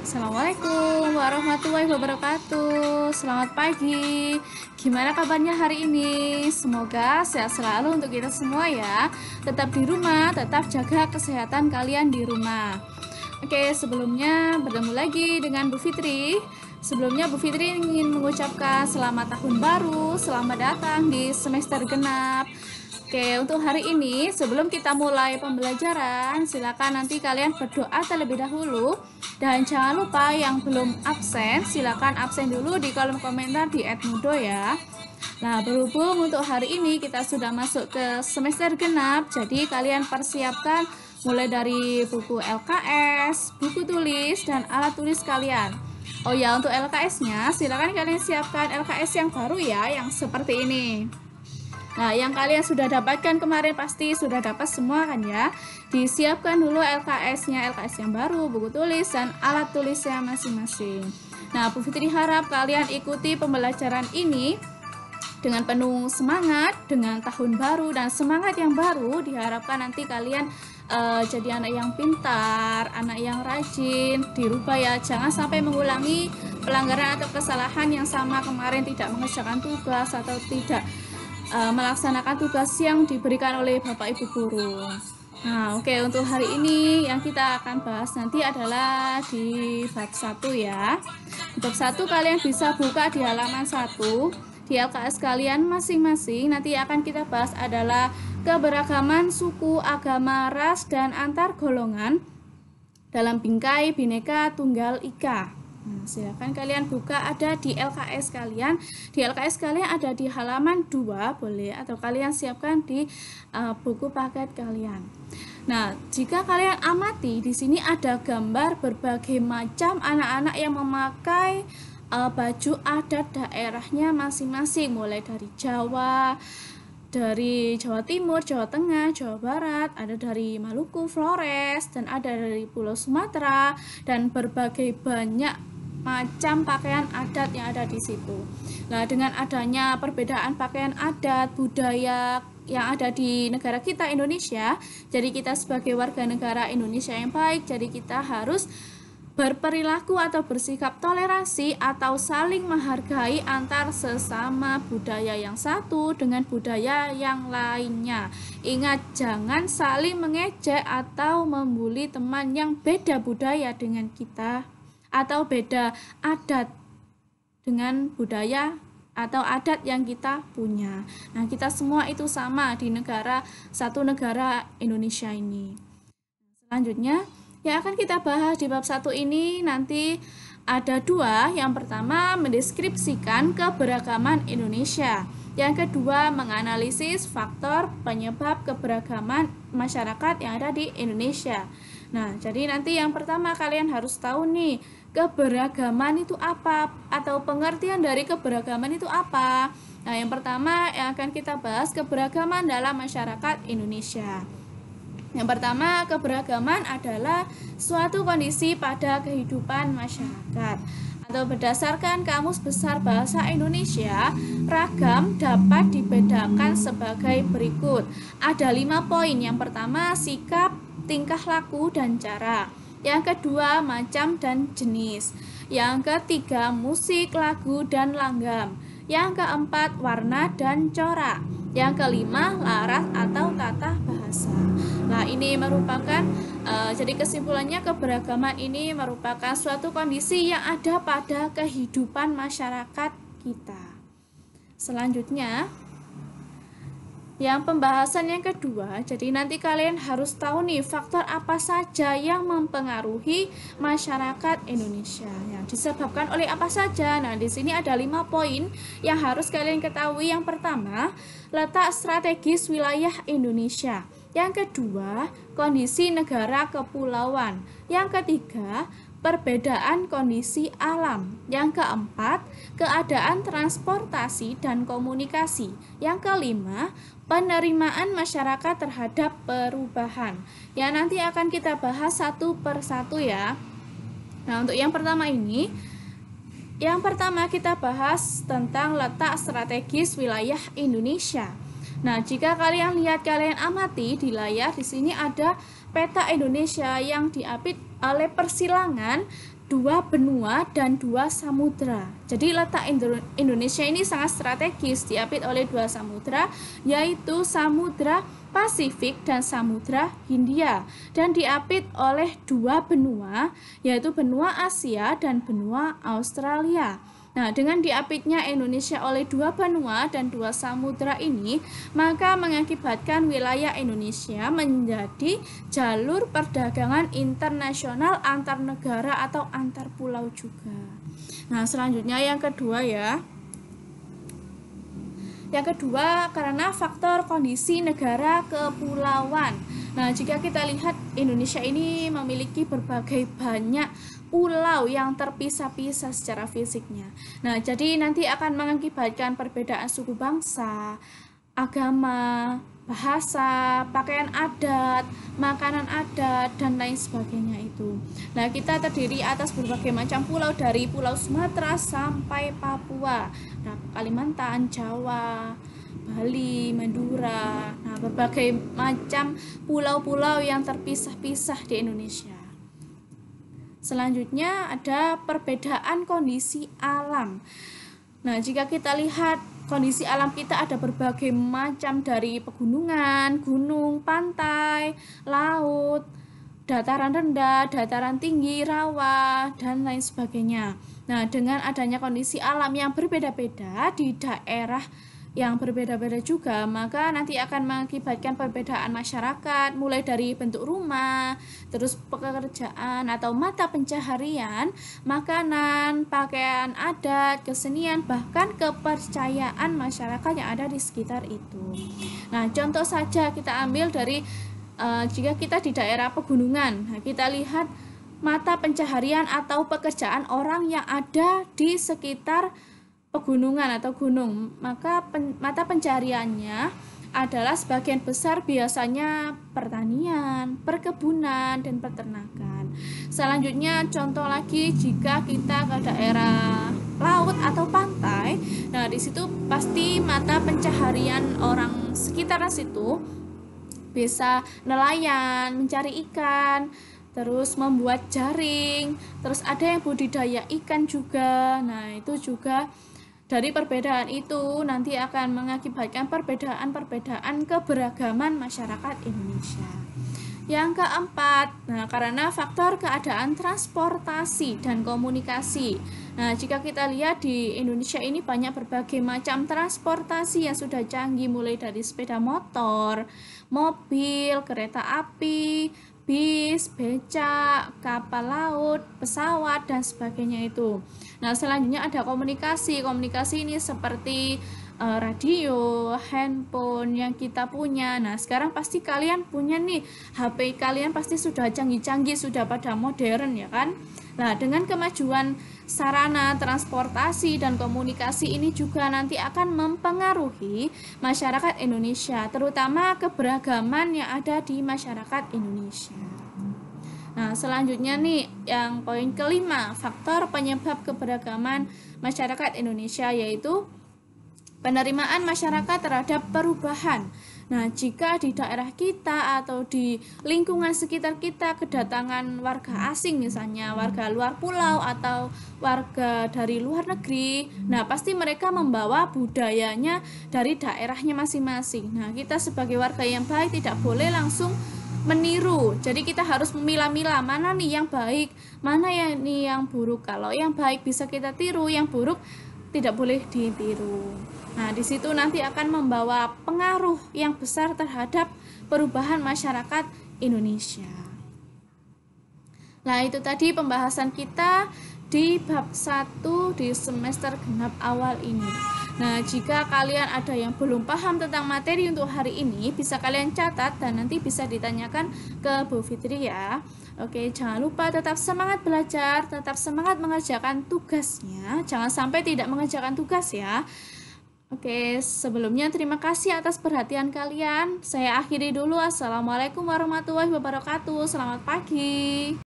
Assalamualaikum warahmatullahi wabarakatuh. Selamat pagi. Gimana kabarnya hari ini? Semoga sehat selalu untuk kita semua ya. Tetap di rumah, tetap jaga kesehatan kalian di rumah. Oke, sebelumnya bertemu lagi dengan Bu Fitri. Sebelumnya Bu Fitri ingin mengucapkan selamat tahun baru, selamat datang di semester genap. Oke, untuk hari ini sebelum kita mulai pembelajaran, silakan nanti kalian berdoa terlebih dahulu. Dan jangan lupa yang belum absen, silakan absen dulu di kolom komentar di @mudo ya. Nah, berhubung untuk hari ini kita sudah masuk ke semester genap, jadi kalian persiapkan mulai dari buku LKS, buku tulis, dan alat tulis kalian. Oh ya, untuk LKS-nya, silakan kalian siapkan LKS yang baru ya, yang seperti ini. Nah, yang kalian sudah dapatkan kemarin pasti sudah dapat semua kan ya. Disiapkan dulu LKS-nya, LKS yang baru, buku tulis, dan alat tulisnya masing-masing. Nah, Bu Fitri harap kalian ikuti pembelajaran ini dengan penuh semangat, dengan tahun baru dan semangat yang baru. Diharapkan nanti kalian jadi anak yang pintar, anak yang rajin, dirubah ya. Jangan sampai mengulangi pelanggaran atau kesalahan yang sama kemarin, tidak mengerjakan tugas atau tidak melaksanakan tugas yang diberikan oleh Bapak Ibu guru. Nah, oke, untuk hari ini yang kita akan bahas nanti adalah di bab 1 ya. Bab 1 kalian bisa buka di halaman 1 di LKS kalian masing-masing. Nanti akan kita bahas adalah keberagaman suku, agama, ras, dan antar golongan dalam bingkai Bhinneka Tunggal Ika. Nah, silakan kalian buka, ada di LKS kalian. Di LKS kalian ada di halaman 2 boleh, atau kalian siapkan di buku paket kalian. Nah, jika kalian amati di sini ada gambar berbagai macam anak-anak yang memakai baju adat daerahnya masing-masing, mulai dari Jawa, dari Jawa Timur, Jawa Tengah, Jawa Barat, ada dari Maluku, Flores, dan ada dari Pulau Sumatera, dan berbagai banyak macam pakaian adat yang ada di situ. Nah, dengan adanya perbedaan pakaian adat, budaya yang ada di negara kita Indonesia, jadi kita sebagai warga negara Indonesia yang baik, jadi kita harus berperilaku atau bersikap toleransi atau saling menghargai antar sesama budaya yang satu dengan budaya yang lainnya. Ingat, jangan saling mengejek atau membuli teman yang beda budaya dengan kita atau beda adat dengan budaya atau adat yang kita punya. Nah, kita semua itu sama di satu negara Indonesia ini. Selanjutnya yang akan kita bahas di bab 1 ini nanti ada 2. Yang pertama, mendeskripsikan keberagaman Indonesia. Yang kedua, menganalisis faktor penyebab keberagaman masyarakat yang ada di Indonesia. Nah, jadi nanti yang pertama kalian harus tahu nih, keberagaman itu apa, atau pengertian dari keberagaman itu apa. Nah, yang pertama yang akan kita bahas keberagaman dalam masyarakat Indonesia. Yang pertama, keberagaman adalah suatu kondisi pada kehidupan masyarakat. Atau berdasarkan Kamus Besar Bahasa Indonesia, ragam dapat dibedakan sebagai berikut. Ada 5 poin. Yang pertama, sikap, tingkah laku, dan cara. Yang kedua, macam dan jenis. Yang ketiga, musik, lagu, dan langgam. Yang keempat, warna dan corak. Yang kelima, laras atau tata bahasa. Nah, ini merupakan jadi kesimpulannya, keberagaman ini merupakan suatu kondisi yang ada pada kehidupan masyarakat kita. Selanjutnya, yang pembahasan yang kedua, jadi nanti kalian harus tahu nih faktor apa saja yang mempengaruhi masyarakat Indonesia. Yang disebabkan oleh apa saja? Nah, di sini ada 5 poin yang harus kalian ketahui. Yang pertama, letak strategis wilayah Indonesia. Yang kedua, kondisi negara kepulauan. Yang ketiga, perbedaan kondisi alam. Yang keempat, keadaan transportasi dan komunikasi. Yang kelima, penerimaan masyarakat terhadap perubahan. Ya, nanti akan kita bahas satu persatu ya. Nah, untuk yang pertama ini, yang pertama kita bahas tentang letak strategis wilayah Indonesia. Nah, jika kalian lihat, kalian amati di layar, di sini ada peta Indonesia yang diapit oleh persilangan 2 benua dan 2 samudra. Jadi letak Indonesia ini sangat strategis, diapit oleh 2 samudra, yaitu Samudra Pasifik dan Samudra Hindia, dan diapit oleh 2 benua, yaitu benua Asia dan benua Australia. Nah, dengan diapitnya Indonesia oleh 2 benua dan 2 samudra ini, maka mengakibatkan wilayah Indonesia menjadi jalur perdagangan internasional antar negara atau antar pulau juga. Nah, selanjutnya yang kedua ya. Yang kedua, karena faktor kondisi negara kepulauan. Nah, jika kita lihat Indonesia ini memiliki berbagai banyak pulau yang terpisah-pisah secara fisiknya. Nah, jadi nanti akan mengakibatkan perbedaan suku bangsa, agama, bahasa, pakaian adat, makanan adat, dan lain sebagainya itu. Nah, kita terdiri atas berbagai macam pulau dari Pulau Sumatera sampai Papua, nah, Kalimantan, Jawa, Bali, Madura, nah, berbagai macam pulau-pulau yang terpisah-pisah di Indonesia. Selanjutnya ada perbedaan kondisi alam. Nah, jika kita lihat kondisi alam kita ada berbagai macam dari pegunungan, gunung, pantai, laut, dataran rendah, dataran tinggi, rawa, dan lain sebagainya. Nah, dengan adanya kondisi alam yang berbeda-beda di daerah yang berbeda-beda juga, maka nanti akan mengakibatkan perbedaan masyarakat, mulai dari bentuk rumah, terus pekerjaan atau mata pencaharian, makanan, pakaian adat, kesenian, bahkan kepercayaan masyarakat yang ada di sekitar itu. Nah, contoh saja kita ambil dari jika kita di daerah pegunungan, nah, kita lihat mata pencaharian atau pekerjaan orang yang ada di sekitar pegunungan atau gunung, maka mata pencariannya adalah sebagian besar biasanya pertanian, perkebunan, dan peternakan. Selanjutnya contoh lagi jika kita ke daerah laut atau pantai, nah di situ pasti mata pencaharian orang sekitaran situ bisa nelayan, mencari ikan, terus membuat jaring, terus ada yang budidaya ikan juga. Nah, itu juga dari perbedaan itu nanti akan mengakibatkan perbedaan-perbedaan keberagaman masyarakat Indonesia. Yang keempat, nah karena faktor keadaan transportasi dan komunikasi. Nah, jika kita lihat di Indonesia ini banyak berbagai macam transportasi yang sudah canggih, mulai dari sepeda motor, mobil, kereta api, bis, becak, kapal laut, pesawat, dan sebagainya itu. Nah, selanjutnya ada komunikasi. Komunikasi ini seperti radio, handphone yang kita punya. Nah, sekarang pasti kalian punya nih, HP kalian pasti sudah canggih-canggih, sudah pada modern ya kan? Nah, dengan kemajuan sarana transportasi dan komunikasi ini juga nanti akan mempengaruhi masyarakat Indonesia, terutama keberagaman yang ada di masyarakat Indonesia. Nah, selanjutnya nih yang poin kelima, faktor penyebab keberagaman masyarakat Indonesia, yaitu penerimaan masyarakat terhadap perubahan. Nah, jika di daerah kita atau di lingkungan sekitar kita kedatangan warga asing, misalnya warga luar pulau atau warga dari luar negeri, nah pasti mereka membawa budayanya dari daerahnya masing-masing. Nah, kita sebagai warga yang baik tidak boleh langsung meniru. Jadi kita harus memilah-milah mana nih yang baik, mana yang buruk. Kalau yang baik bisa kita tiru, yang buruk tidak boleh ditiru. Nah, di situ nanti akan membawa pengaruh yang besar terhadap perubahan masyarakat Indonesia. Nah, itu tadi pembahasan kita di bab 1 di semester genap awal ini. Nah, jika kalian ada yang belum paham tentang materi untuk hari ini, bisa kalian catat dan nanti bisa ditanyakan ke Bu Fitri ya. Oke, jangan lupa tetap semangat belajar, tetap semangat mengerjakan tugasnya. Jangan sampai tidak mengerjakan tugas ya. Oke, sebelumnya terima kasih atas perhatian kalian. Saya akhiri dulu. Assalamualaikum warahmatullahi wabarakatuh. Selamat pagi.